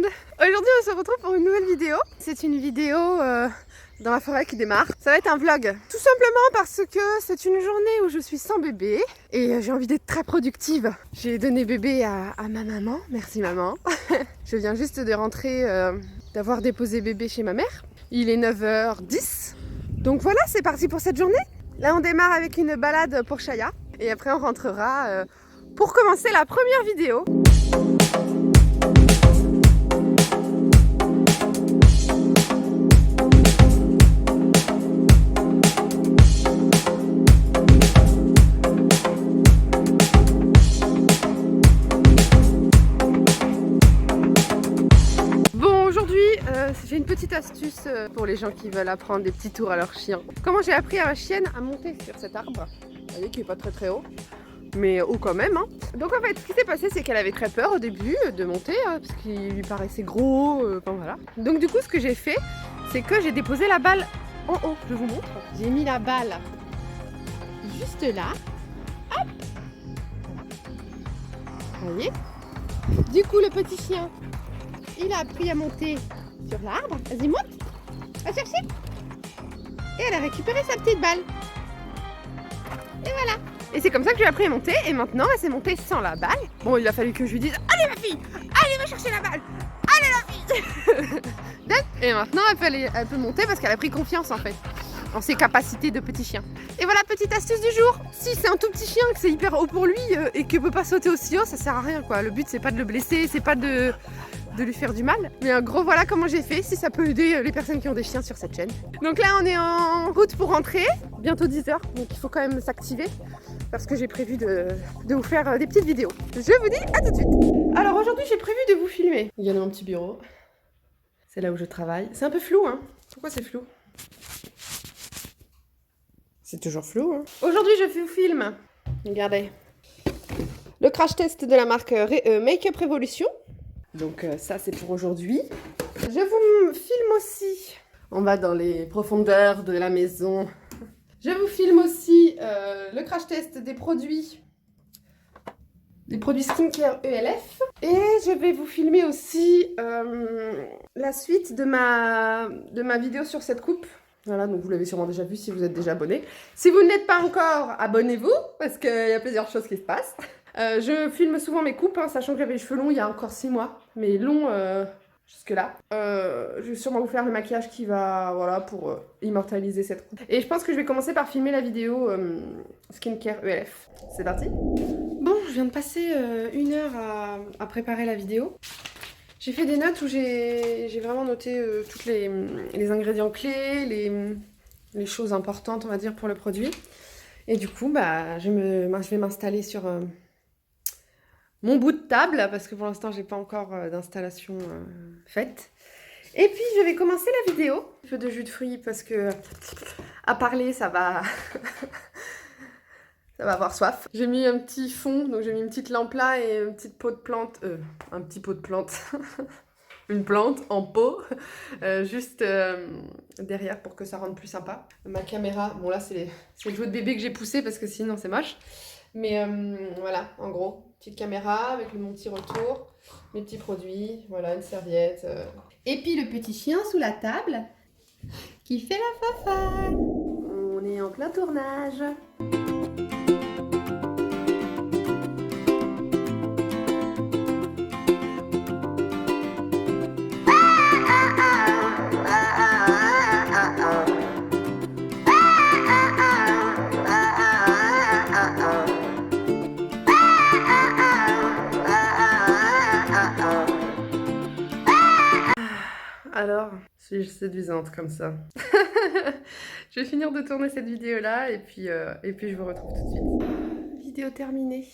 monde. Aujourd'hui on se retrouve pour une nouvelle vidéo. C'est une vidéo dans la forêt qui démarre. Ça va être un vlog. Tout simplement parce que c'est une journée où je suis sans bébé et j'ai envie d'être très productive. J'ai donné bébé à ma maman. Merci maman. Je viens juste de rentrer, d'avoir déposé bébé chez ma mère. Il est 9h10. Donc voilà, c'est parti pour cette journée. Là on démarre avec une balade pour Chaya. Et après on rentrera pour commencer la première vidéo. J'ai une petite astuce pour les gens qui veulent apprendre des petits tours à leur chien. Comment j'ai appris à ma chienne à monter sur cet arbre. Vous voyez qu'il n'est pas très haut, mais haut quand même. Hein. Donc en fait, ce qui s'est passé, c'est qu'elle avait très peur au début de monter, parce qu'il lui paraissait gros, enfin voilà. Donc du coup, ce que j'ai fait, c'est que j'ai déposé la balle en haut. Je vous montre. J'ai mis la balle juste là. Hop. Vous voyez? Du coup, le petit chien, il a appris à monter sur l'arbre. Vas-y, monte. Va chercher. Et elle a récupéré sa petite balle. Et voilà. Et c'est comme ça que je lui ai appris à monter. Et maintenant, elle s'est montée sans la balle. Bon, il a fallu que je lui dise: allez ma fille, allez va chercher la balle. Allez la fille. Et maintenant, elle peut monter parce qu'elle a pris confiance en fait en ses capacités de petit chien. Et voilà, petite astuce du jour. Si c'est un tout petit chien, que c'est hyper haut pour lui et qu'il ne peut pas sauter aussi haut, ça sert à rien quoi. Le but, c'est pas de le blesser, c'est pas de lui faire du mal. Mais en gros, voilà comment j'ai fait, si ça peut aider les personnes qui ont des chiens sur cette chaîne. Donc là, on est en route pour rentrer, bientôt 10h, donc il faut quand même s'activer parce que j'ai prévu de vous faire des petites vidéos. Je vous dis à tout de suite. Alors aujourd'hui, j'ai prévu de vous filmer. Il y a mon petit bureau. C'est là où je travaille. C'est un peu flou, hein. Pourquoi c'est flou? C'est toujours flou, hein. Aujourd'hui, je vous filme. Regardez. Le crash test de la marque Make-up Revolution. Donc ça c'est pour aujourd'hui. Je vous filme aussi. On va dans les profondeurs de la maison. Je vous filme aussi le crash test des produits skincare ELF. Et je vais vous filmer aussi la suite de ma vidéo sur cette coupe. Voilà, donc vous l'avez sûrement déjà vu si vous êtes déjà abonné. Si vous ne l'êtes pas encore, abonnez-vous parce qu'il y a plusieurs choses qui se passent. Je filme souvent mes coupes, hein, sachant que j'avais les cheveux longs il y a encore 6 mois, mais longs jusque là. Je vais sûrement vous faire le maquillage qui va, voilà, pour immortaliser cette coupe. Et je pense que je vais commencer par filmer la vidéo skincare ELF. C'est parti. Bon, je viens de passer 1 heure à préparer la vidéo. J'ai fait des notes où j'ai vraiment noté tous les ingrédients clés, les choses importantes, on va dire, pour le produit. Et du coup, bah, je vais m'installer sur mon bout de table, parce que pour l'instant, j'ai pas encore d'installation faite. Et puis, je vais commencer la vidéo. Un peu de jus de fruits, parce que à parler, ça va... ça va avoir soif. J'ai mis un petit fond, donc j'ai mis une petite lampe là et une petite pot de plante. Un petit pot de plante. Une plante en pot, juste derrière pour que ça rende plus sympa. Ma caméra, bon là c'est le jouet de bébé que j'ai poussé parce que sinon c'est moche. Mais voilà, en gros, petite caméra avec mon petit retour, mes petits produits, voilà, une serviette. Et puis le petit chien sous la table qui fait la fafale. On est en plein tournage. Alors, suis-je séduisante comme ça? Je vais finir de tourner cette vidéo-là et puis je vous retrouve tout de suite. Vidéo terminée.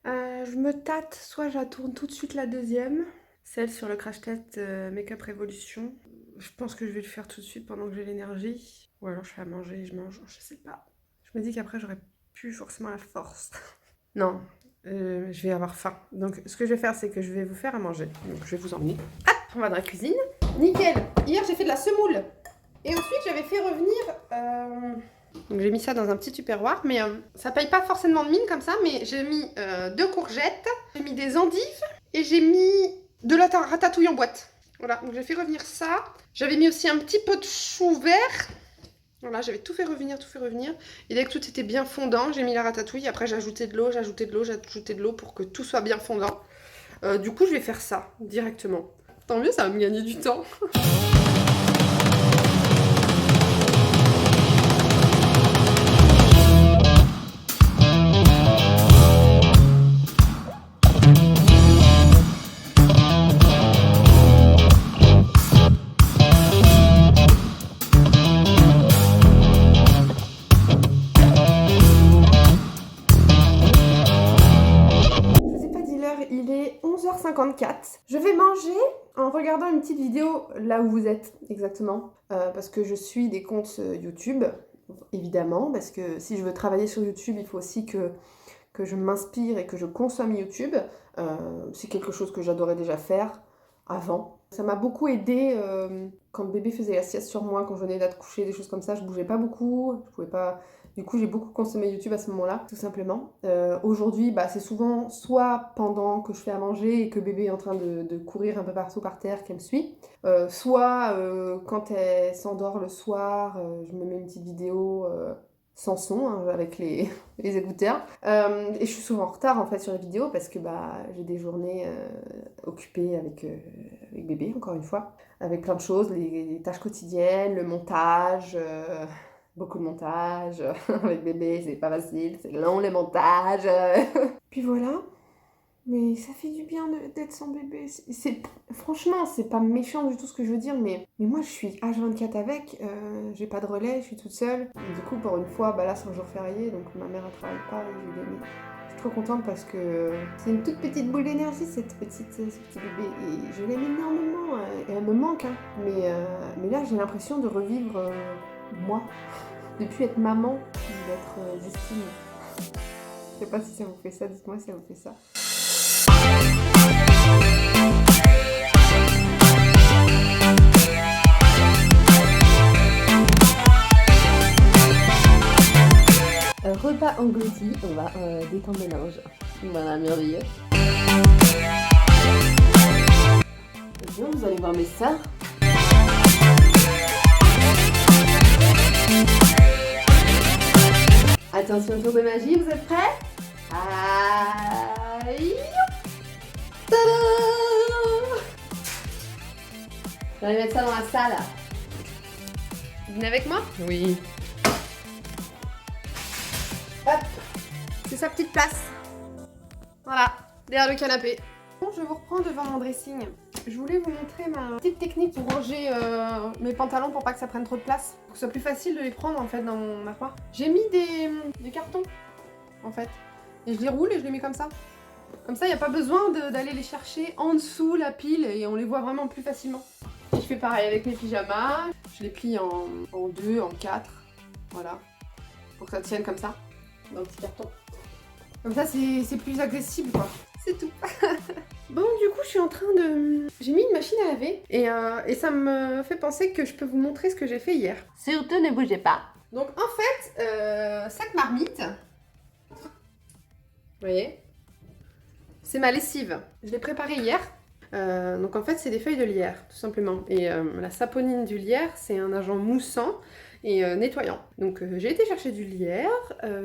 Je me tâte, soit je la tourne tout de suite la deuxième, celle sur le crash test Make-up Revolution. Je pense que je vais le faire tout de suite pendant que j'ai l'énergie. Ou alors je fais à manger et je mange, je sais pas. Je me dis qu'après j'aurais plus forcément la force. Non, je vais avoir faim. Donc ce que je vais faire, c'est que je vais vous faire à manger. Donc je vais vous emmener. Hop, on va dans la cuisine. Nickel. Hier j'ai fait de la semoule. Et ensuite j'avais fait revenir... Donc j'ai mis ça dans un petit tupperware. Mais ça paye pas forcément de mine comme ça. Mais j'ai mis 2 courgettes. J'ai mis des endives. Et j'ai mis de la ratatouille en boîte. Voilà, donc j'ai fait revenir ça. J'avais mis aussi un petit pot de chou vert. Voilà, j'avais tout fait revenir, tout fait revenir. Et dès que tout était bien fondant, j'ai mis la ratatouille. Après, j'ai ajouté de l'eau, j'ai ajouté de l'eau, j'ai ajouté de l'eau pour que tout soit bien fondant. Du coup, je vais faire ça directement. Tant mieux, ça va me gagner du temps. Il est 11h54. Je vais manger en regardant une petite vidéo là où vous êtes exactement. Parce que je suis des comptes YouTube, évidemment. Parce que si je veux travailler sur YouTube, il faut aussi que je m'inspire et que je consomme YouTube. C'est quelque chose que j'adorais déjà faire avant. Ça m'a beaucoup aidé quand le bébé faisait la sieste sur moi, quand je venais d'être couchée, des choses comme ça. Je bougeais pas beaucoup, je pouvais pas... Du coup, j'ai beaucoup consommé YouTube à ce moment-là, tout simplement. Aujourd'hui, c'est souvent soit pendant que je fais à manger et que bébé est en train de courir un peu partout par terre qu'elle me suit, soit quand elle s'endort le soir, je me mets une petite vidéo sans son, hein, avec les écouteurs. Et je suis souvent en retard en fait sur les vidéos parce que j'ai des journées occupées avec bébé, encore une fois, avec plein de choses, les tâches quotidiennes, le montage... beaucoup de montage, avec bébé, c'est pas facile, c'est long les montages. Puis voilà. Mais ça fait du bien d'être sans bébé. Franchement, c'est pas méchant du tout ce que je veux dire, mais moi je suis H24 avec, j'ai pas de relais, je suis toute seule. Et du coup, pour une fois, là c'est un jour férié, donc ma mère elle travaille pas et j'ai gagné. Je suis trop contente parce que c'est une toute petite boule d'énergie ce petit bébé et je l'aime énormément et elle me manque, hein. Mais là j'ai l'impression de revivre moi, de plus être maman, d'être Justine. Je sais pas si ça vous fait ça, dites-moi si ça vous fait ça. Repas englouti, on va détendre le linge. Voilà, merveilleux. Bien, vous allez voir mes sœurs. Attention, tour de magie, vous êtes prêts? Aïe! Tadam! Je vais mettre ça dans la salle. Vous venez avec moi? Oui. Hop! C'est sa petite place. Voilà, derrière le canapé. Bon, je vous reprends devant mon dressing. Je voulais vous montrer ma petite technique pour ranger mes pantalons pour pas que ça prenne trop de place. Pour que ce soit plus facile de les prendre en fait dans mon armoire. J'ai mis des cartons en fait. Et je les roule et je les mets comme ça. Comme ça, il n'y a pas besoin d'aller les chercher en dessous la pile et on les voit vraiment plus facilement. Et je fais pareil avec mes pyjamas. Je les plie en 2, en 4. Voilà. Pour que ça tienne comme ça dans le petit carton. Comme ça, c'est plus accessible quoi. C'est tout. Bon, du coup, je suis en train de... J'ai mis une machine à laver et ça me fait penser que je peux vous montrer ce que j'ai fait hier. Surtout, ne bougez pas. Donc, en fait, sac marmite. Vous voyez? C'est ma lessive. Je l'ai préparée hier. Donc, en fait, c'est des feuilles de lierre, tout simplement. Et la saponine du lierre, c'est un agent moussant et nettoyant. Donc, j'ai été chercher du lierre.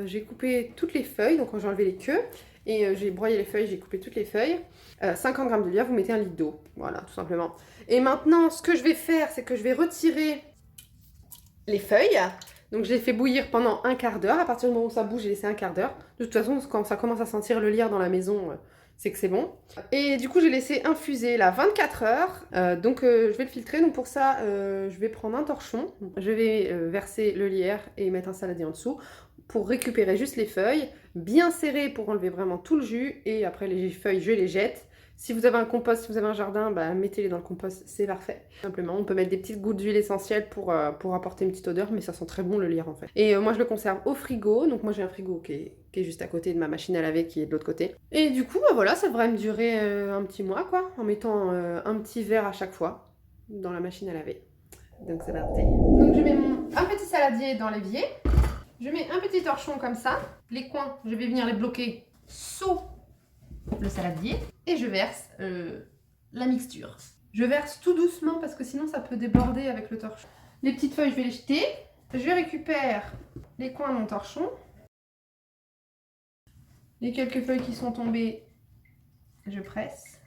J'ai coupé toutes les feuilles, donc j'ai enlevé les queues. Et j'ai broyé les feuilles, j'ai coupé toutes les feuilles. 50 g de lierre, vous mettez un litre d'eau. Voilà, tout simplement. Et maintenant, ce que je vais faire, c'est que je vais retirer les feuilles. Donc, je les fais bouillir pendant un quart d'heure. À partir du moment où ça bouge, j'ai laissé un quart d'heure. De toute façon, quand ça commence à sentir le lierre dans la maison, c'est que c'est bon. Et du coup, j'ai laissé infuser là 24 heures. Donc, je vais le filtrer. Donc, pour ça, je vais prendre un torchon. Je vais verser le lierre et mettre un saladier en dessous pour récupérer juste les feuilles, bien serrées pour enlever vraiment tout le jus, et après les feuilles, je les jette. Si vous avez un compost, si vous avez un jardin, mettez-les dans le compost, c'est parfait. Simplement, on peut mettre des petites gouttes d'huile essentielle pour apporter une petite odeur, mais ça sent très bon le lierre en fait. Et moi je le conserve au frigo, donc moi j'ai un frigo qui est juste à côté de ma machine à laver qui est de l'autre côté. Et du coup, voilà, ça devrait me durer un petit mois quoi, en mettant un petit verre à chaque fois dans la machine à laver. Donc c'est parti. Donc je mets un petit saladier dans l'évier. Je mets un petit torchon comme ça. Les coins, je vais venir les bloquer sous le saladier. Et je verse la mixture. Je verse tout doucement parce que sinon ça peut déborder avec le torchon. Les petites feuilles, je vais les jeter. Je récupère les coins de mon torchon. Les quelques feuilles qui sont tombées, je presse.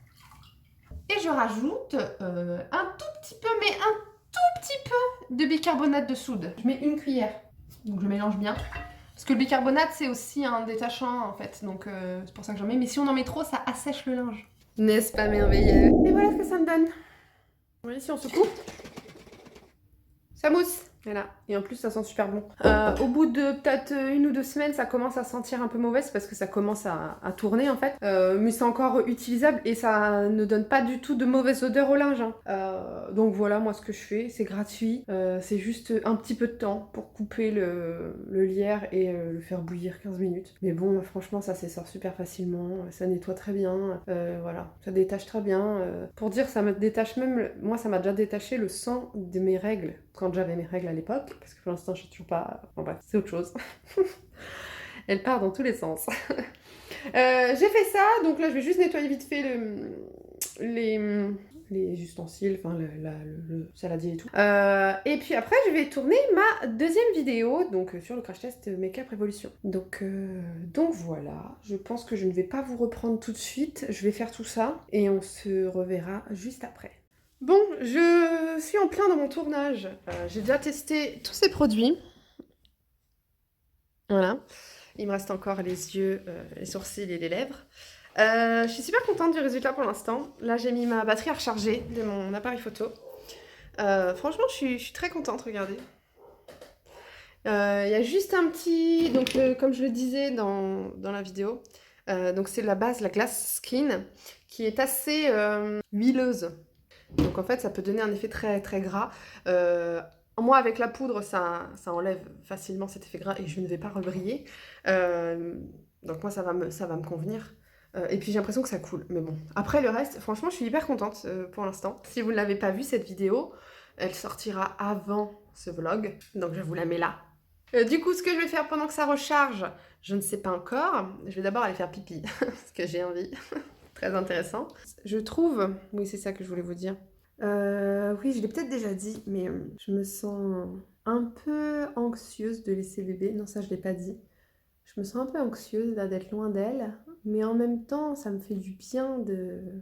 Et je rajoute un tout petit peu, mais un tout petit peu de bicarbonate de soude. Je mets une cuillère. Donc je mélange bien. Parce que le bicarbonate, c'est aussi un détachant en fait. Donc c'est pour ça que j'en mets. Mais si on en met trop, ça assèche le linge. N'est-ce pas merveilleux? Et voilà ce que ça me donne. Oui, si on se coupe, ça mousse. Voilà. Et en plus, ça sent super bon. Au bout de peut-être 1 ou 2 semaines, ça commence à sentir un peu mauvaise parce que ça commence à tourner en fait. Mais c'est encore utilisable et ça ne donne pas du tout de mauvaise odeur au linge. Hein. Donc voilà, moi ce que je fais, c'est gratuit. C'est juste un petit peu de temps pour couper le lierre et le faire bouillir 15 minutes. Mais bon, franchement, ça s'essore super facilement. Ça nettoie très bien. Voilà, ça détache très bien. Pour dire, ça me détache même... Moi, ça m'a déjà détaché le sang de mes règles. Quand j'avais mes règles à l'époque, parce que pour l'instant je suis toujours pas... Bon bref, c'est autre chose. Elle part dans tous les sens. J'ai fait ça, donc là je vais juste nettoyer vite fait les ustensiles, enfin le saladier et tout. Et puis après je vais tourner ma deuxième vidéo, donc sur le crash test Make-up Révolution. Donc voilà, je pense que je ne vais pas vous reprendre tout de suite, je vais faire tout ça et on se reverra juste après. Bon, je suis en plein dans mon tournage. J'ai déjà testé tous ces produits. Voilà. Il me reste encore les yeux, les sourcils et les lèvres. Je suis super contente du résultat pour l'instant. Là, j'ai mis ma batterie à recharger de mon appareil photo. Franchement, je suis très contente, regardez. Il y a juste un petit... Donc, comme je le disais dans la vidéo, donc c'est la base, la Glass Skin, qui est assez huileuse. Donc en fait, ça peut donner un effet très très gras. Moi, avec la poudre, ça enlève facilement cet effet gras et je ne vais pas rebriller. Donc moi, ça va me convenir. Et puis j'ai l'impression que ça coule. Mais bon, après le reste, franchement, je suis hyper contente pour l'instant. Si vous ne l'avez pas vu, cette vidéo, elle sortira avant ce vlog. Donc je vous la mets là. Du coup, ce que je vais faire pendant que ça recharge, je ne sais pas encore. Je vais d'abord aller faire pipi, parce que j'ai envie. Très intéressant. Je trouve... Oui, c'est ça que je voulais vous dire. Oui, je l'ai peut-être déjà dit, mais je me sens un peu anxieuse de laisser bébé. Non, ça, je l'ai pas dit. Je me sens un peu anxieuse là d'être loin d'elle, mais en même temps, ça me fait du bien de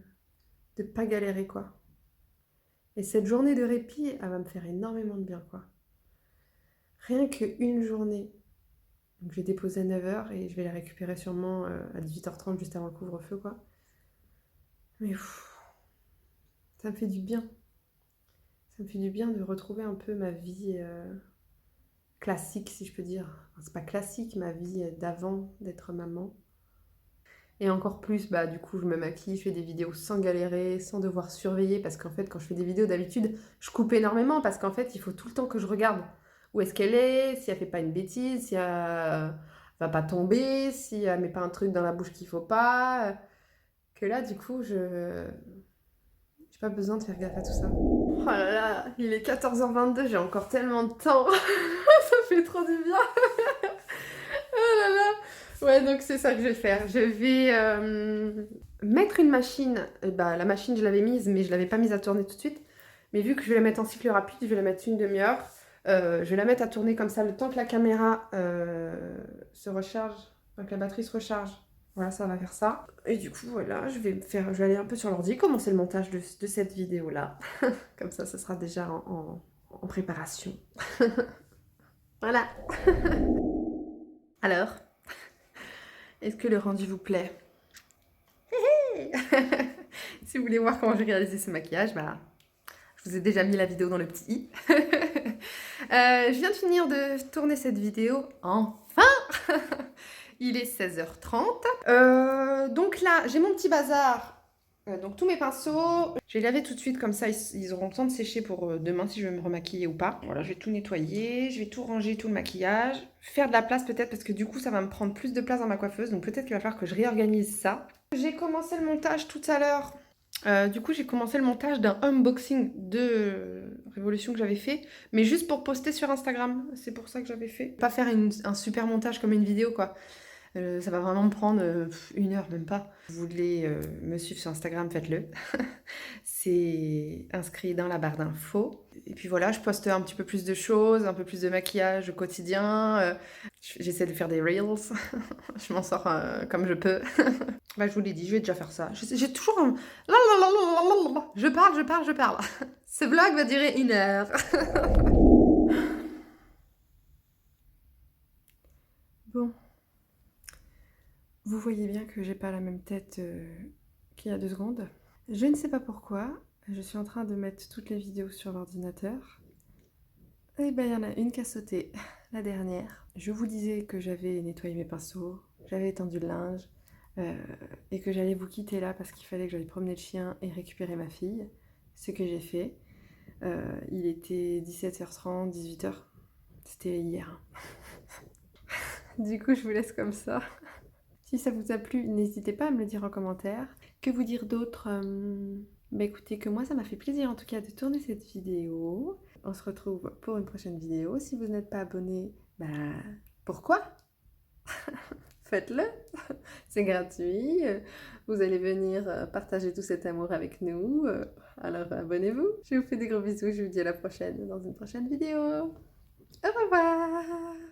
pas galérer, quoi. Et cette journée de répit, elle va me faire énormément de bien, quoi. Rien qu'une journée. Donc, je vais déposer à 9h et je vais la récupérer sûrement à 18h30, juste avant le couvre-feu, quoi. Mais ça me fait du bien. Ça me fait du bien de retrouver un peu ma vie classique, si je peux dire. Enfin, c'est pas classique, ma vie d'avant d'être maman. Et encore plus, bah du coup, je me maquille, je fais des vidéos sans galérer, sans devoir surveiller, parce qu'en fait, quand je fais des vidéos d'habitude, je coupe énormément, parce qu'en fait, il faut tout le temps que je regarde où est-ce qu'elle est, si elle fait pas une bêtise, si elle va pas tomber, si elle met pas un truc dans la bouche qu'il faut pas. Que là, du coup, j'ai pas besoin de faire gaffe à tout ça. Oh là là, il est 14h22, j'ai encore tellement de temps. Ça fait trop du bien. Oh là là. Ouais, donc c'est ça que je vais faire. Je vais mettre une machine. Bah, la machine, je l'avais mise, mais je l'avais pas mise à tourner tout de suite. Mais vu que je vais la mettre en cycle rapide, je vais la mettre une demi-heure. Je vais la mettre à tourner comme ça le temps que la caméra se recharge, que la batterie se recharge. Voilà, ça va faire ça. Et du coup, voilà, je vais aller un peu sur l'ordi, commencer le montage de cette vidéo-là. Comme ça sera déjà en préparation. Voilà. Alors, est-ce que le rendu vous plaît? Si vous voulez voir comment j'ai réalisé ce maquillage, bah, je vous ai déjà mis la vidéo dans le petit i. Je viens de finir de tourner cette vidéo. Enfin. Il est 16h30. Donc là, j'ai mon petit bazar. Donc tous mes pinceaux, je vais les laver tout de suite, comme ça ils auront le temps de sécher pour demain si je vais me remaquiller ou pas. Voilà, je vais tout nettoyer, je vais tout ranger, tout le maquillage. Faire de la place peut-être parce que du coup ça va me prendre plus de place dans ma coiffeuse. Donc peut-être qu'il va falloir que je réorganise ça. J'ai commencé le montage tout à l'heure. Du coup j'ai commencé le montage d'un unboxing de Révolution que j'avais fait, mais juste pour poster sur Instagram. C'est pour ça que j'avais fait. Pas faire un super montage comme une vidéo quoi. Ça va vraiment me prendre 1 heure, même pas. Vous voulez me suivre sur Instagram, faites-le. C'est inscrit dans la barre d'infos. Et puis voilà, je poste un petit peu plus de choses, un peu plus de maquillage au quotidien. J'essaie de faire des reels. Je m'en sors comme je peux. Bah, je vous l'ai dit, je vais déjà faire ça. J'ai toujours un... Je parle. Ce vlog va durer 1 heure. Bon. Vous voyez bien que j'ai pas la même tête qu'il y a 2 secondes. Je ne sais pas pourquoi. Je suis en train de mettre toutes les vidéos sur l'ordinateur. Et ben, il y en a une qui a sauté, la dernière. Je vous disais que j'avais nettoyé mes pinceaux, j'avais étendu le linge, et que j'allais vous quitter là parce qu'il fallait que j'aille promener le chien et récupérer ma fille. Ce que j'ai fait. Il était 17h30, 18h. C'était hier. Du coup, je vous laisse comme ça. Si ça vous a plu, n'hésitez pas à me le dire en commentaire. Que vous dire d'autre? Bah écoutez, que moi ça m'a fait plaisir en tout cas de tourner cette vidéo. On se retrouve pour une prochaine vidéo. Si vous n'êtes pas abonné, bah pourquoi? Faites-le, c'est gratuit. Vous allez venir partager tout cet amour avec nous. Alors abonnez-vous. Je vous fais des gros bisous. Je vous dis à la prochaine dans une prochaine vidéo. Au revoir!